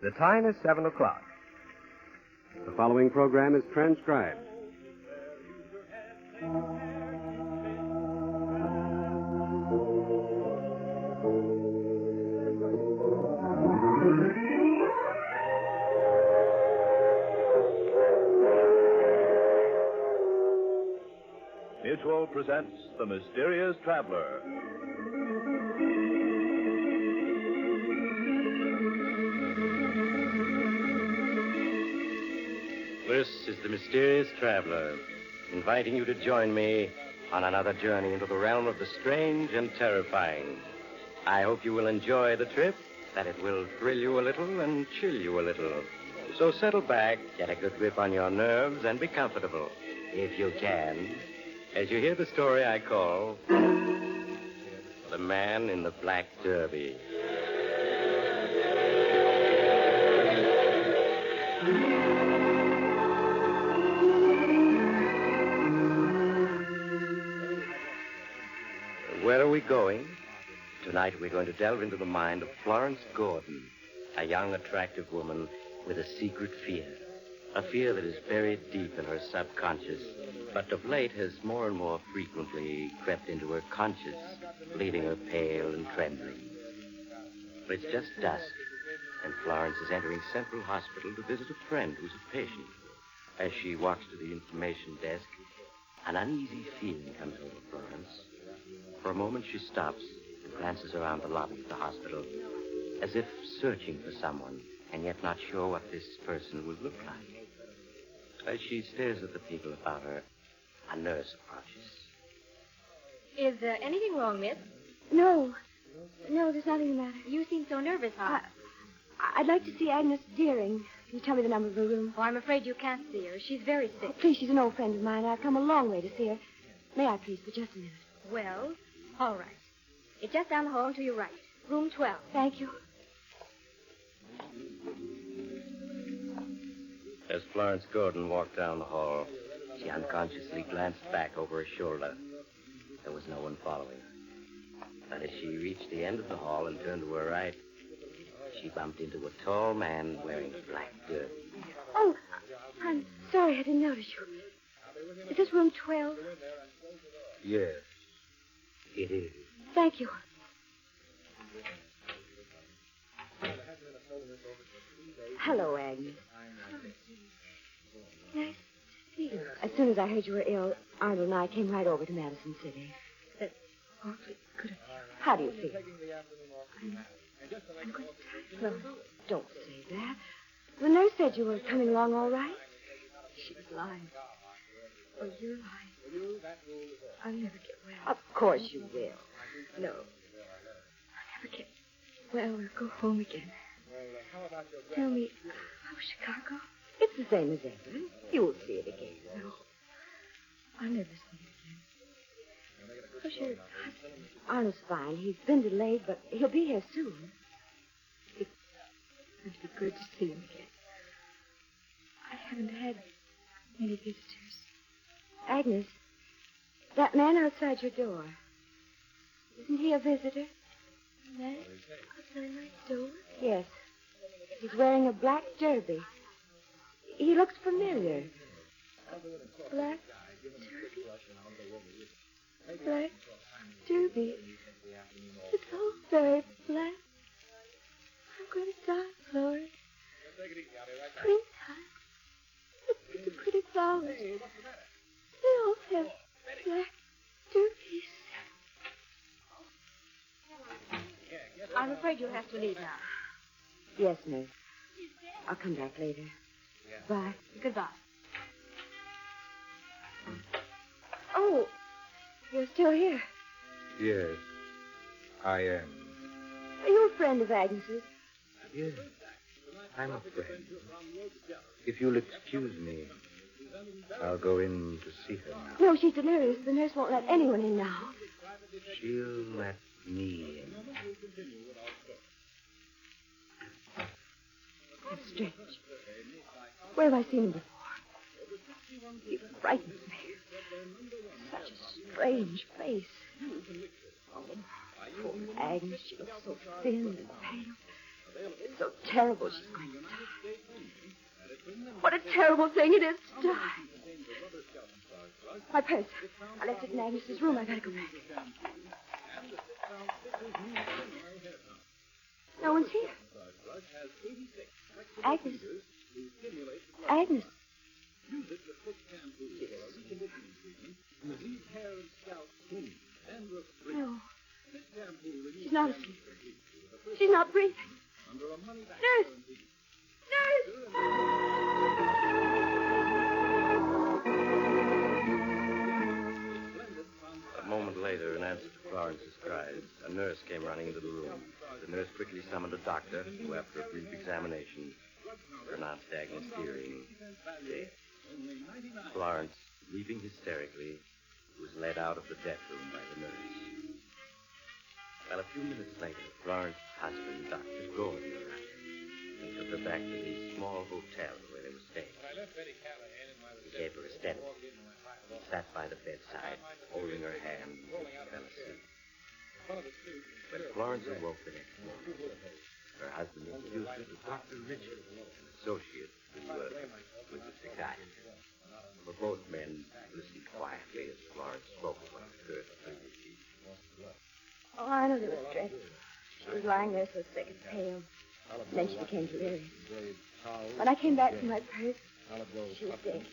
The time is 7 o'clock. The following program is transcribed. Mutual presents The Mysterious Traveler. This is The Mysterious Traveler, inviting you to join me on another journey into the realm of the strange and terrifying. I hope you will enjoy the trip, that it will thrill you a little and chill you a little. So settle back, get a good grip on your nerves, and be comfortable, if you can, as you hear the story I call The Man in the Black Derby. Where are we going? Tonight we're going to delve into the mind of Florence Gordon, a young, attractive woman with a secret fear. A fear that is buried deep in her subconscious, but of late has more and more frequently crept into her conscious, leaving her pale and trembling. But it's just dusk, and Florence is entering Central Hospital to visit a friend who's a patient. As she walks to the information desk, an uneasy feeling comes over Florence. For a moment, she stops and glances around the lobby of the hospital, as if searching for someone, and yet not sure what this person will look like. As she stares at the people about her, a nurse approaches. Is there anything wrong, miss? No, there's nothing the matter. You seem so nervous, huh? I'd like to see Agnes Deering. Can you tell me the number of her room? Oh, I'm afraid you can't see her. She's very sick. Oh, please, she's an old friend of mine. I've come a long way to see her. May I, please, for just a minute? Well, all right. It's just down the hall and to your right. Room 12. Thank you. As Florence Gordon walked down the hall, she unconsciously glanced back over her shoulder. There was no one following her. But as she reached the end of the hall and turned to her right, she bumped into a tall man wearing a black derby. Oh, I'm sorry I didn't notice you. Is this room 12? Yes, it is. Thank you. Hello, Agnes. Nice to see you. As soon as I heard you were ill, Arnold and I came right over to Madison City. That's awfully good of you. How do you feel? I'm going to die. No, don't say that. The nurse said you were coming along all right. She was lying. Oh, you're lying. I'll never get well. Of course you will. No. I'll never get well or go home again. Tell me, how's Chicago? It's the same as ever. You'll see it again. No. I'll never see it again. How's your husband? Arnold's fine. He's been delayed, but he'll be here soon. It's going to be good to see him again. I haven't had many visitors. Agnes, that man outside your door, isn't he a visitor? A man outside my door? Yes. He's wearing a black derby. He looks familiar. A black derby? Black derby. It's all very black. I'm going to die, Florence. Springtime. Look at the pretty flowers. They all have black derbies. I'm afraid you'll have to leave now. Yes, nurse. I'll come back later. Bye. Goodbye. Oh, you're still here. Yes, I am. Are you a friend of Agnes's? Yes, I'm a friend. If you'll excuse me, I'll go in to see her now. No, she's delirious. The nurse won't let anyone in now. She'll let me in. That's strange. Where have I seen him before? He frightens me. Such a strange face. Oh, poor Agnes. She looks so thin and pale. It's so terrible she's going to die. What a terrible thing it is to die. My purse. I left it in Agnes's room. I gotta go back. No one's here. Agnes. Agnes. No. She's not asleep. She's not breathing. Nurse! A moment later, in answer to Florence's cries, a nurse came running into the room. The nurse quickly summoned a doctor, who, after a brief examination, pronounced Agnes Deering dead. Florence, weeping hysterically, was led out of the death room by the nurse. Well, a few minutes later, Florence's husband, Dr. Gordon, arrived. He took her back to the small hotel where they were staying. He gave her a stent. He sat by the bedside, holding her hand until she fell asleep. When Florence awoke the next morning, her husband introduced her to Dr. Richard, an associate who was a psychiatrist. For both men listened quietly as Florence spoke of what occurred the previous evening. Oh, I know they were stressed. She was lying there so sick and pale. And then she became delirious. When I came back from my purse, she was dead.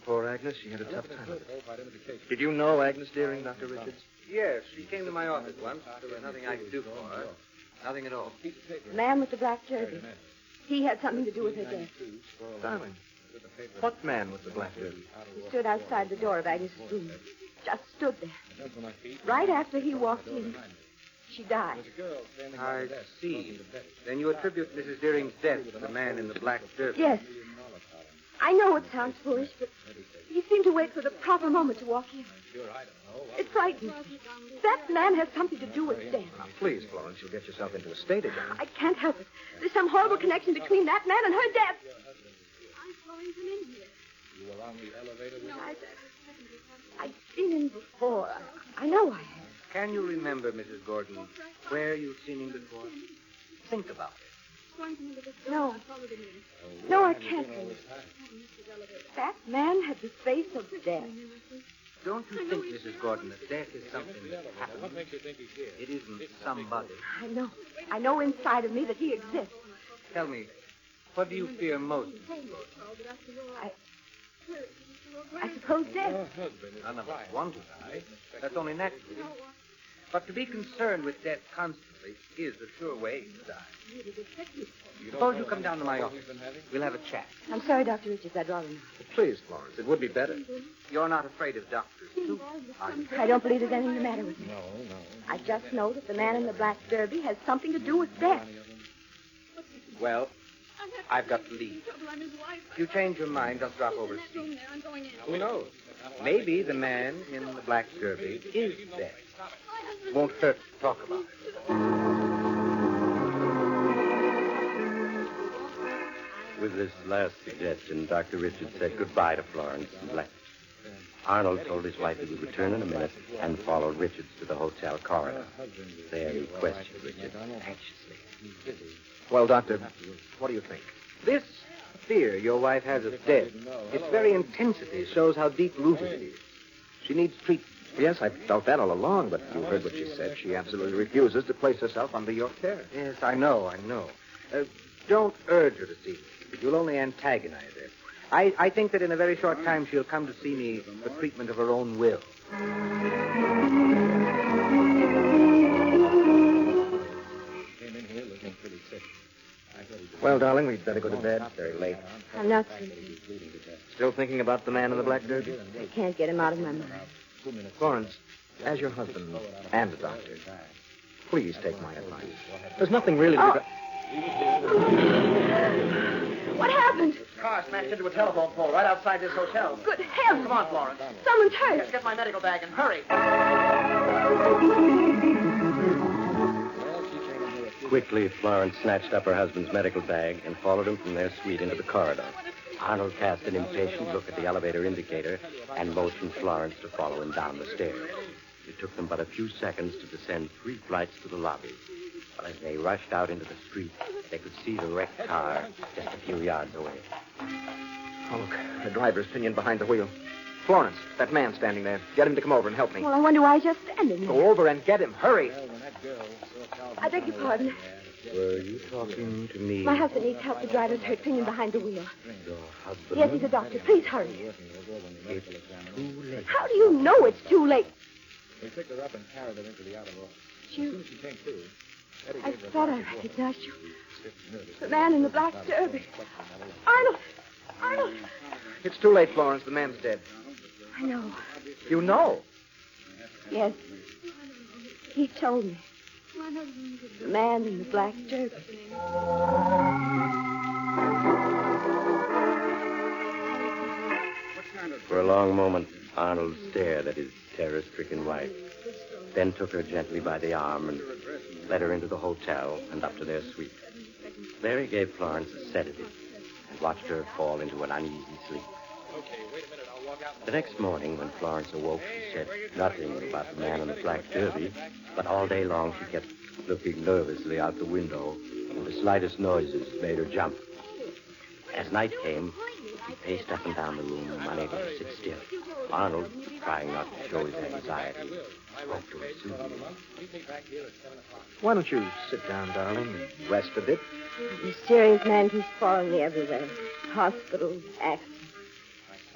Poor Agnes, she had a tough time of it. Did you know Agnes Deering, Dr. Richards? Yes, she came to my office once. There was nothing I could do for her. Nothing at all. The man with the black derby. He had something to do with her death. Darling, what man with the black derby? He stood outside the door of Agnes's room. Just stood there. Right after he walked in, she died. I see. Then you attribute Mrs. Deering's death to the man in the black derby? Yes. I know it sounds foolish, but he seemed to wait for the proper moment to walk in. It frightens me. That man has something to do with death. Now, please, Florence, you'll get yourself into a state again. I can't help it. There's some horrible connection between that man and her death. I'm calling him in here. You were on the elevator? I've seen him before. I know I have. Can you remember, Mrs. Gordon, where you've seen him before? Think about it. No. No, I can't. That man had the face of death. Don't you think, Mrs. Gordon, that death is something that happens? What makes you think he's here? It isn't somebody. I know. I know inside of me that he exists. Tell me, what do you fear most? I suppose death. None of us want to die. That's only natural. But to be concerned with death constantly is a sure way to die. Suppose you come down to my office. We'll have a chat. I'm sorry, Dr. Richards. I'd rather not. Please, Florence, it would be better. You're not afraid of doctors, too, are you? I don't believe there's anything the matter with me. No. I just know that the man in the black derby has something to do with death. Well, I've got to leave. If you change your mind, just drop over to see. Who knows? Maybe the man in the black derby is dead. Won't hurt to talk about it. With this last suggestion, Dr. Richards said goodbye to Florence and left. Arnold told his wife he would return in a minute and followed Richards to the hotel corridor. There he questioned Richards anxiously. Well, Doctor, what do you think? This fear your wife has of death, its very intensity shows how deep-rooted it is. She needs treatment. Yes, I felt that all along, but you heard what she said. She absolutely refuses to place herself under your care. Yes, I know. Don't urge her to see me. You'll only antagonize her. I think that in a very short time she'll come to see me for treatment of her own will. Well, darling, we'd better go to bed. It's very late. I'm not sleeping. Still thinking about the man in the black derby? I can't get him out of my mind. Florence, as your husband and a doctor, please take my advice. There's nothing really to be done. What happened? Car smashed into a telephone pole right outside this hotel. Good heavens. Come on, Florence. Someone's hurt. Yes, get my medical bag and hurry. Quickly, Florence snatched up her husband's medical bag and followed him from their suite into the corridor. Arnold cast an impatient look at the elevator indicator and motioned Florence to follow him down the stairs. It took them but a few seconds to descend 3 flights to the lobby. But as they rushed out into the street, they could see the wrecked car just a few yards away. Oh, look. The driver's pinioned behind the wheel. Florence, that man standing there. Get him to come over and help me. Well, I wonder why he's just standing there. Go over and get him. Hurry. I beg your pardon. Were you talking to me? My husband needs help. The driver's hurt, pinioned behind the wheel. Your husband? Yes, he's a doctor. Please hurry. It's too late. How do you know it's too late? We picked her up and carried her into the outer office. You. She came to. I thought I recognized you. The man in the black derby. Arnold! Arnold! It's too late, Florence. The man's dead. I know. You know? Yes. He told me. The man in the black derby. For a long moment, Arnold stared at his terror-stricken wife, then took her gently by the arm and led her into the hotel and up to their suite. There he gave Florence a sedative and watched her fall into an uneasy sleep. The next morning, when Florence awoke, she said nothing about the man in the black derby, but all day long she kept looking nervously out the window, and the slightest noises made her jump. As night came, he paced up and down the room, unable to sit still. Arnold, trying not to show his anxiety, spoke to her soothingly. Why don't you sit down, darling, and rest a bit? The mysterious man keeps following me everywhere. Hospitals, accidents.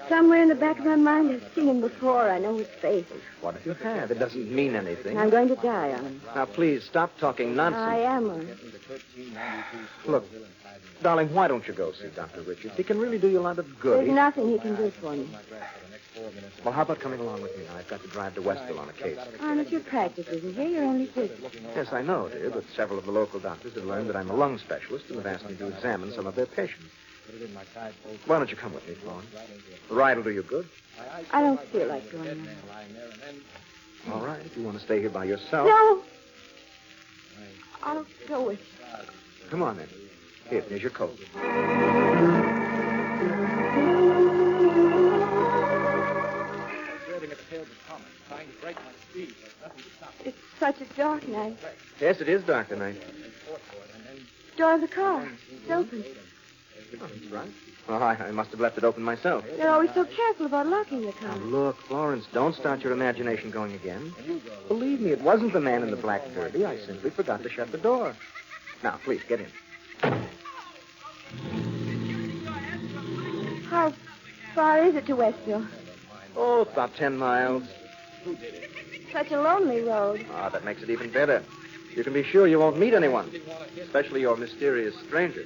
Somewhere in the back of my mind, I've seen him before. I know his face. What if you have? It doesn't mean anything. I'm going to die on him. Now, please, stop talking nonsense. I am on him. Look, darling, why don't you go see Dr. Richards? He can really do you a lot of good. There's nothing he can do for me. Well, how about coming along with me? I've got to drive to Westville on a case. Arnold, your practice isn't here. You're only visiting. Yes, I know, dear, but several of the local doctors have learned that I'm a lung specialist and have asked me to examine some of their patients. Why don't you come with me, Florence? The ride will do you good. I don't feel like going now. All right, if you want to stay here by yourself. No! I'll go with you. Come on, then. Here's your coat. It's such a dark night. Yes, it is dark tonight. Door of the car. It's open. Oh, that's right. Well, I must have left it open myself. They're always so careful about locking the Now, car. look, Florence, don't start your imagination going again. Believe me, it wasn't the man in the black derby. I simply forgot to shut the door. Now, please, get in. How far is it to Westville? Oh, about 10 miles. Such a lonely road. Ah, that makes it even better. You can be sure you won't meet anyone, especially your mysterious stranger.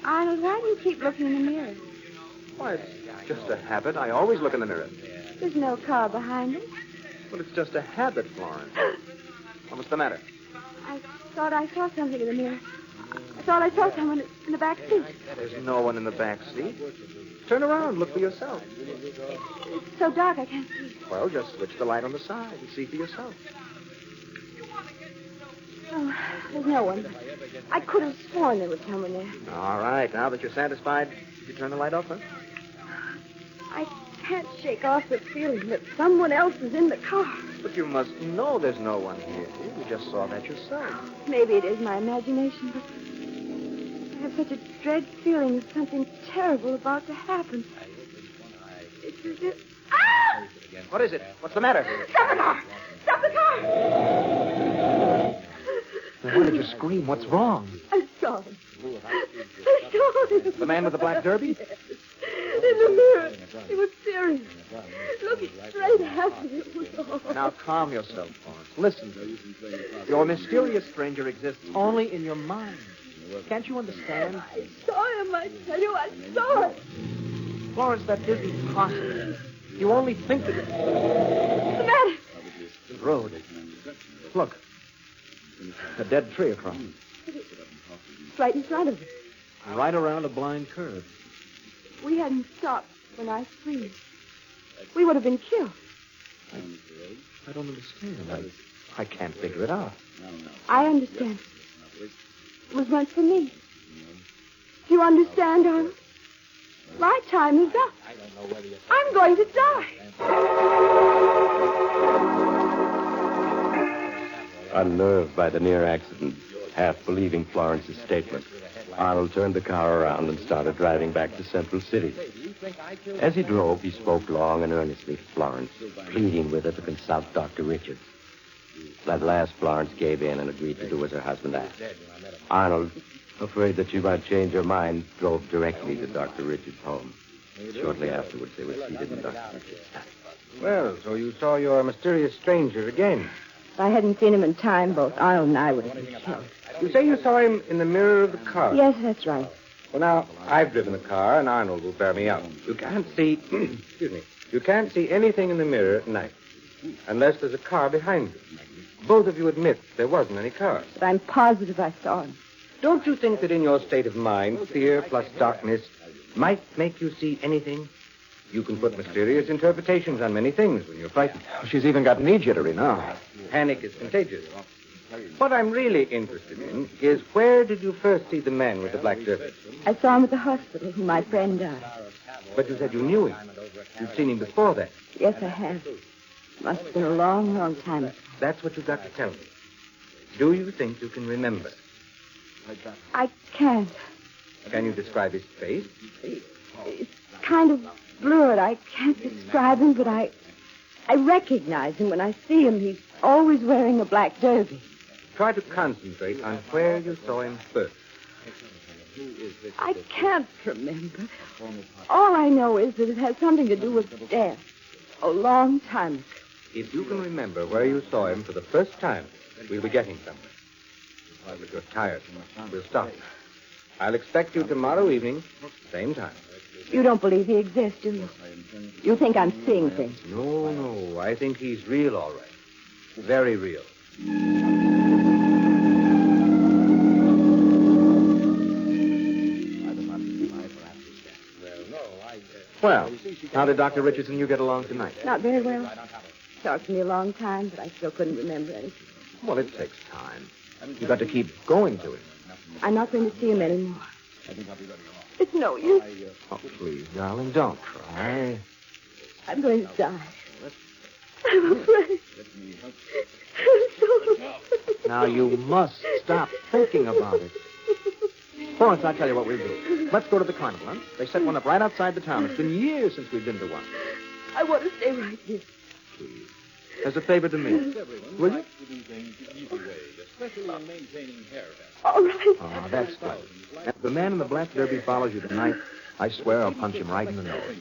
Arnold, why do you keep looking in the mirror? Why, it's just a habit. I always look in the mirror. There's no car behind us. But it's just a habit, Florence. What's the matter? I thought I saw something in the mirror. I thought I saw someone in the back seat. There's no one in the back seat. Turn around. Look for yourself. It's so dark I can't see. Well, just switch the light on the side and see for yourself. Oh, there's no one. I could have sworn there was someone there. All right. Now that you're satisfied, you turn the light off, huh? I can't shake off the feeling that someone else is in the car. But you must know there's no one here. You just saw that yourself. Maybe it is my imagination, but I have such a dread feeling of something terrible about to happen. It's as if... Ah! What is it? What's the matter? Stop the car! Stop the car! Why did you scream? What's wrong? I saw him. I saw him. The man with the black derby? Yes. In the mirror. He was serious. Looking straight at me. It was all. Now, calm yourself, Florence. Listen to me. Your mysterious stranger exists only in your mind. Can't you understand? I saw him, I tell you. I saw it. Florence, that isn't possible. You only think that... What's the matter? The road. Look. A dead tree across. It's right in front of us. Right around a blind curve. We hadn't stopped when I screamed. We would have been killed. I don't understand. I can't figure it out. I understand. It was meant for me. Do you understand, Arnold? My time is up. I'm going to die. Unnerved by the near accident, half believing Florence's statement, Arnold turned the car around and started driving back to Central City. As he drove, he spoke long and earnestly to Florence, pleading with her to consult Dr. Richards. At last, Florence gave in and agreed to do as her husband asked. Arnold, afraid that she might change her mind, drove directly to Dr. Richards' home. Shortly afterwards, they were seated in Dr. Richards' house. Well, so you saw your mysterious stranger again. If I hadn't seen him in time, both Arnold and I would have been killed. You say you saw him in the mirror of the car? Yes, that's right. Well, now, I've driven the car, and Arnold will bear me out. You can't see... excuse me. You can't see anything in the mirror at night, unless there's a car behind you. Both of you admit there wasn't any car. But I'm positive I saw him. Don't you think that in your state of mind, fear plus darkness might make you see anything? You can put mysterious interpretations on many things when you're frightened. She's even got knee jittery now. Panic is contagious. What I'm really interested in is where did you first see the man with the black derby? I saw him at the hospital when my friend died. But you said you knew him. You'd seen him before that. Yes, I have. Must have been a long, long time ago. That's what you've got to tell me. Do you think you can remember? I can't. Can you describe his face? It's kind of blurred. I can't describe him, but I recognize him when I see him. He's always wearing a black derby. Try to concentrate on where you saw him first. I can't remember. All I know is that it has something to do with death. A long time ago. If you can remember where you saw him for the first time, we'll be getting somewhere. But you're tired. We'll stop. I'll expect you tomorrow evening, same time. You don't believe he exists, do you? You think I'm seeing things. No. I think he's real, all right. Very real. Well, how did Dr. Richards and you get along tonight? Not very well. Talked to me a long time, but I still couldn't remember anything. Well, it takes time. You've got to keep going to it. I'm not going to see him anymore. It's no use. Oh, please, darling, don't cry. I'm going to die. I'm afraid. I'm so afraid. Now, you must stop thinking about it. Florence, I'll tell you what we'll do. Let's go to the carnival, huh? They set one up right outside the town. It's been years since we've been to one. I want to stay right here. Please. As a favor to me. Will you? All right. Oh, that's good. If the man in the black derby follows you tonight, I swear I'll punch him right in the nose.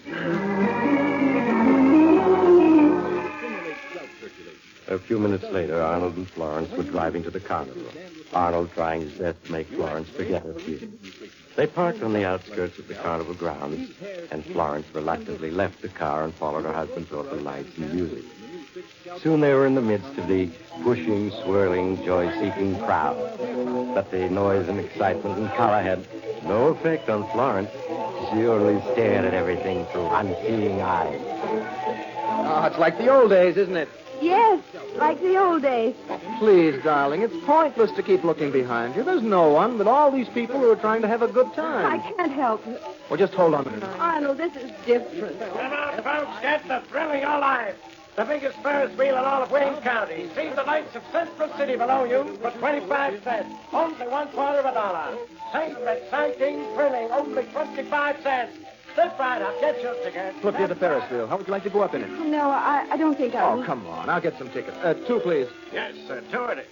A few minutes later, Arnold and Florence were driving to the carnival. Arnold trying his best to make Florence forget her feelings. They parked on the outskirts of the carnival grounds, and Florence reluctantly left the car and followed her husband to open lights and music. Soon they were in the midst of the pushing, swirling, joy-seeking crowd. But the noise and excitement and color had no effect on Florence. She only stared at everything through unseeing eyes. Oh, it's like the old days, isn't it? Yes, like the old days. Please, darling, it's pointless to keep looking behind you. There's no one but all these people who are trying to have a good time. I can't help it. Well, just hold on a minute. Arnold, this is different. Come on, folks, get the thrill of your life. The biggest Ferris wheel in all of Wayne County. See the lights of Central City below you for 25 cents. Only $0.25. Safe, exciting, thrilling, only 25 cents. Step right up, get your ticket. Look, here's the Ferris wheel. How would you like to go up in it? No, I don't think I Oh, will. come on. I'll get some tickets. Two, please. Yes, sir, two it is.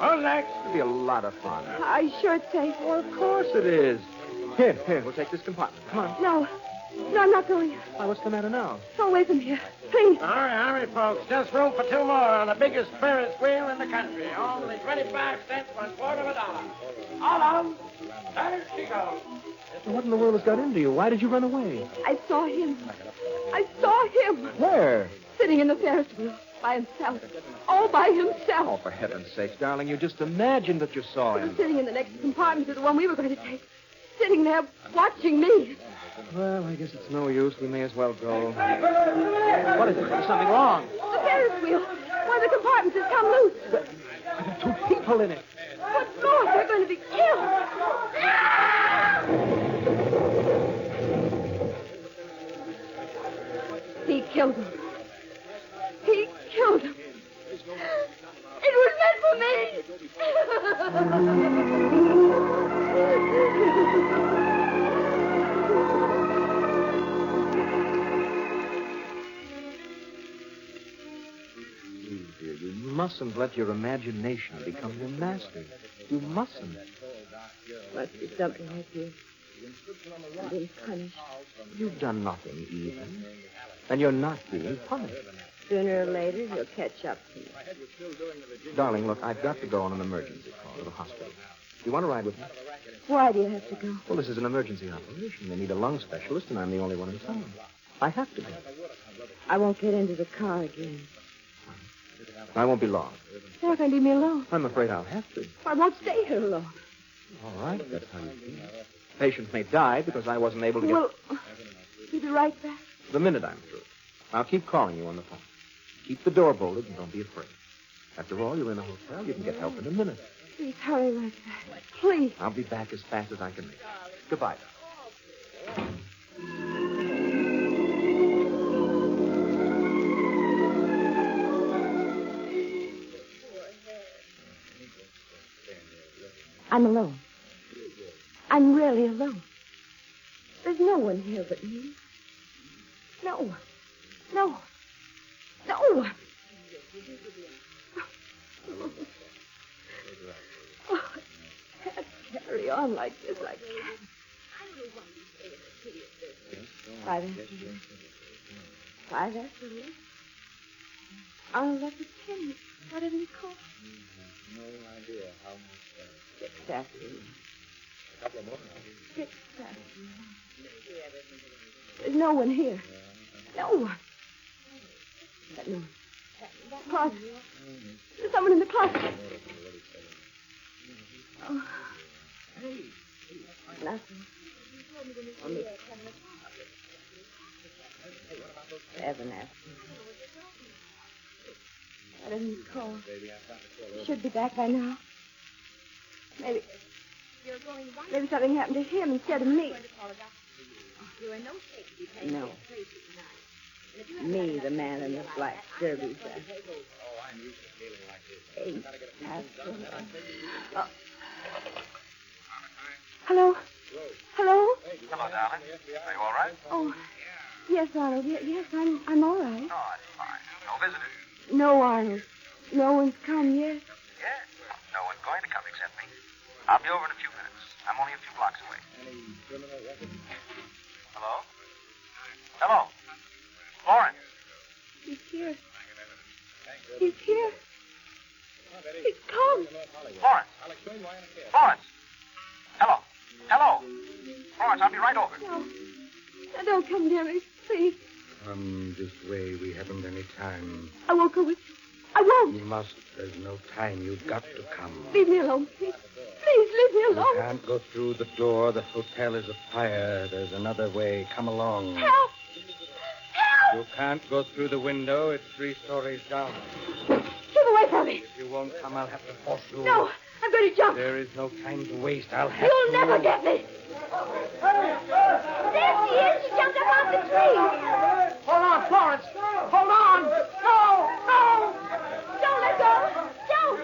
On next. It'll be a lot of fun. Are you sure it's safe? Well, of course it is. Here, we'll take this compartment. Come on. No, I'm not going. Why, what's the matter now? Go away from here. Please. Hurry, folks. Just room for two more on the biggest Ferris wheel in the country. Only 25 cents, $0.25. All on. There she goes. What in the world has got into you? Why did you run away? I saw him. Where? Sitting in the Ferris wheel by himself. All by himself. Oh, for heaven's sake, darling, you just imagined that you saw him. Sitting in the next compartment to the one we were going to take. Sitting there watching me. Well, I guess it's no use. We may as well go. What is it? There's something wrong. The Ferris wheel. One of the compartments has come loose. There are two people in it. What more? They're going to be killed. He killed him. He killed him. It was meant for me. mustn't let your imagination become your master. You mustn't. Must be something like this. I'm being punished. You've done nothing evil. And you're not being punished. Sooner or later, he'll catch up to me. Darling, look, I've got to go on an emergency call to the hospital. Do you want to ride with me? Why do you have to go? Well, this is an emergency operation. They need a lung specialist, and I'm the only one in town. I have to go. I won't get into the car again. I won't be long. You're not going to leave me alone. I'm afraid I'll have to. I won't stay here alone. All right, that's how you feel. Patient may die because I wasn't able to get... Well, be right back. The minute I'm through. I'll keep calling you on the phone. Keep the door bolted and don't be afraid. After all, you're in a hotel. You can get help in a minute. Please hurry right back. Please. I'll be back as fast as I can make it. Goodbye. I'm alone. I'm really alone. There's no one here but me. No one. No one. No one. Oh, I can't carry on like this. I can't. 5 after 5 after 8. I'll let the 10. Whatever you call it. No idea how much. 6 after 8. A couple of more. 6 after 8. There's no one here. No one. No one. Closet. There's someone in the closet. Oh. Nothing. Only 7 after. I didn't call. Should be back by now. Maybe something happened to him instead of me. No. Me, the man in the black derby dress. Oh, I'm used to feeling like this. 8 after. Oh. Hello? Hello? Hello, darling. Are you all right? Oh, yes, Arnold. Yes, I'm all right. No, that's fine. No visitors. No, Arnold. No one's come yet. Yes. No one's going to come except me. I'll be over in a few minutes. I'm only a few blocks away. Hello? Hello? Florence? He's here. He's here. He's come. Florence? Florence? Hello? Hello? Florence, I'll be right over. No. Now, don't come near me, please. Come this way. We haven't any time. I won't go with you. I won't. You must. There's no time. You've got to come. Leave me alone, please. Please, leave me You alone. can't go through the door. The hotel is afire. There's another way. Come along. Help! Help! You can't go through the window. It's 3 stories down. Get away from me. If you won't come, I'll have to force you. No, I'm going to jump. There is no time to waste. I'll have You'll to. never get me. There she is. She jumped up off the tree. Hold on, Florence. Hold on. No, no. Don't let go. Don't.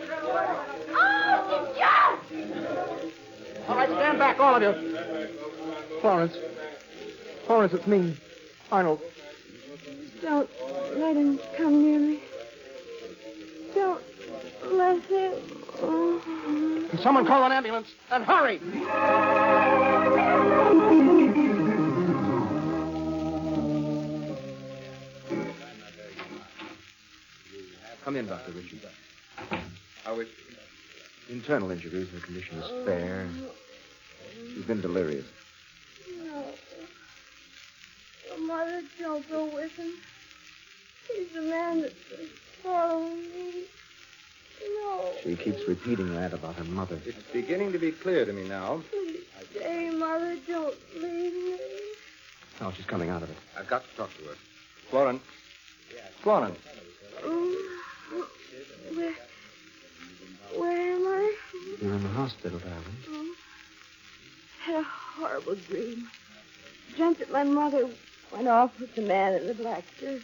Oh, she jumped. All right, stand back, all of you. Florence. Florence, it's me. Arnold. Don't let him come near me. Don't let him. Oh. Can someone call an ambulance? And hurry. Come in, Dr. Richard. How is Internal injuries. Her condition is fair. She's been delirious. No. Your mother, don't go with him. He's the man that's following me. No. She keeps repeating that about her mother. It's beginning to be clear to me now. Please stay, Mother. Don't leave me. Oh, she's coming out of it. I've got to talk to her. Florence. Florence. Where am I? You're in the hospital, darling. Oh. I had a horrible dream. Dreamt that my mother went off with the man in the black jersey.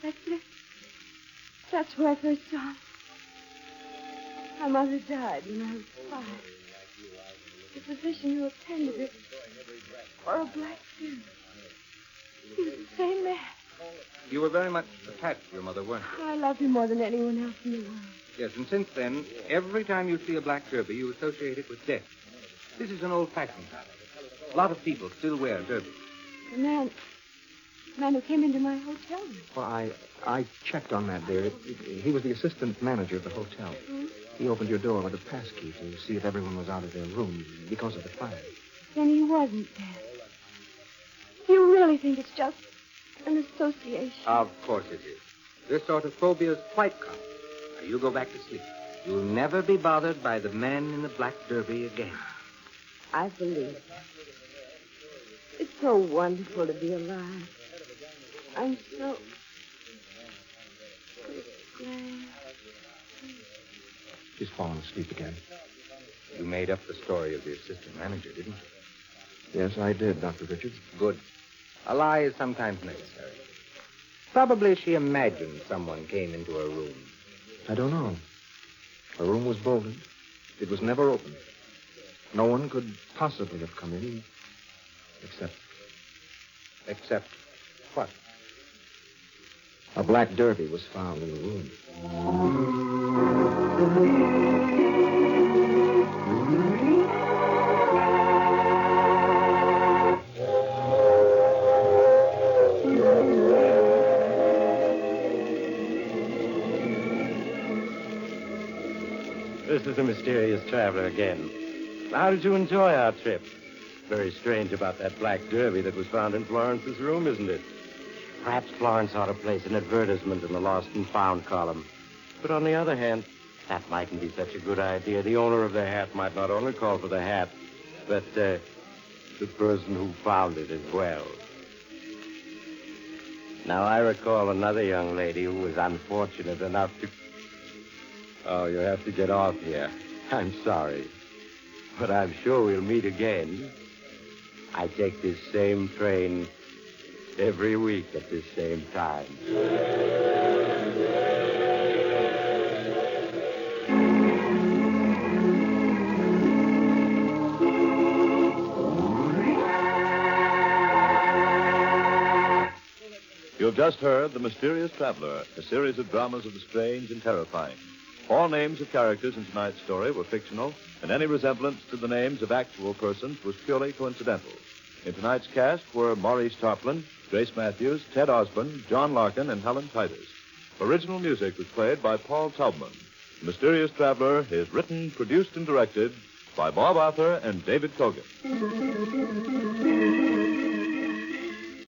That's it. That's where I first saw him. My mother died when I was 5. The physician who attended her wore a black suit. He was the same man. You were very much attached to your mother, weren't you? I love you more than anyone else in the world. Yes, and since then, every time you see a black derby, you associate it with death. This is an old-fashioned habit. A lot of people still wear derbies. The man who came into my hotel. Well, I checked on that, dear. He was the assistant manager of the hotel. He opened your door with a pass key to see if everyone was out of their room because of the fire. Then he wasn't dead. You really think it's just an association? Of course it is. This sort of phobia is quite common. Now, you go back to sleep. You'll never be bothered by the man in the black derby again. I believe. It's so wonderful to be alive. I'm so glad. She's fallen asleep again. You made up the story of the assistant manager, didn't you? Yes, I did, Dr. Richards. Good. A lie is sometimes necessary. Probably she imagined someone came into her room. I don't know. Her room was bolted. It was never opened. No one could possibly have come in except Except what? a black derby was found in the room. This is the mysterious traveler again. How did you enjoy our trip? Very strange about that black derby that was found in Florence's room, isn't it? Perhaps Florence ought to place an advertisement in the lost and found column. But on the other hand, that mightn't be such a good idea. The owner of the hat might not only call for the hat, but the person who found it as well. Now, I recall another young lady who was unfortunate enough to... Oh, you have to get off here. I'm sorry. But I'm sure we'll meet again. I take this same train every week at this same time. You've just heard The Mysterious Traveler, a series of dramas of the strange and terrifying. All names of characters in tonight's story were fictional, and any resemblance to the names of actual persons was purely coincidental. In tonight's cast were Maurice Tarplin, Grace Matthews, Ted Osborne, John Larkin, and Helen Titus. Original music was played by Paul Taubman. The Mysterious Traveler is written, produced, and directed by Bob Arthur and David Kogan.